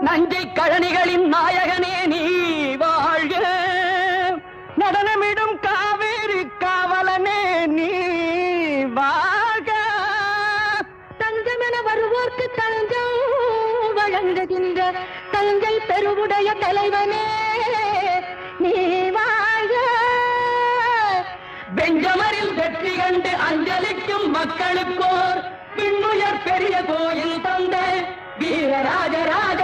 நஞ்சை கழனிகளின் நாயகனே நீ வாழ்க, நடனமிடும் காவேரி காவலனே நீ வாழ்க. தஞ்சமென வருவோர்க்கு தஞ்சம் வழங்குகின்ற தஞ்சை பெருவுடைய தலைவனே நீ வாழ்க. பெஞ்சமரில் வெற்றி கண்டு அஞ்சலிக்கும் மக்களுக்கோர் பின்னுயர் பெரிய கோயில் தந்த வீரராஜராஜ